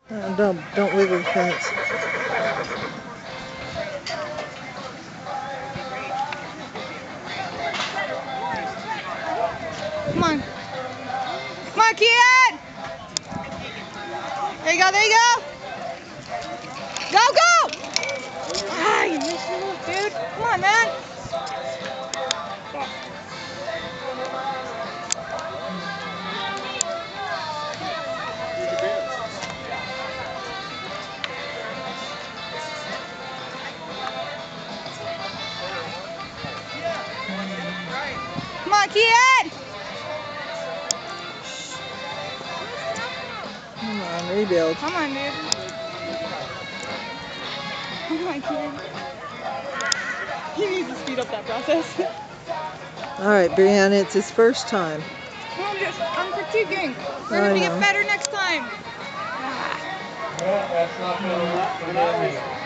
Don't wiggle the fence. Come on. Come on, kid! There you go, there you go! Go, go! Ah, you missed your move, dude. Come on, man. Come on, kid! Come on, rebuild. Come on, dude. Come on, kid. He needs to speed up that process. All right, Brianna, it's his first time. I'm critiquing. We're going to get better next time. Well, that's not going to work for them.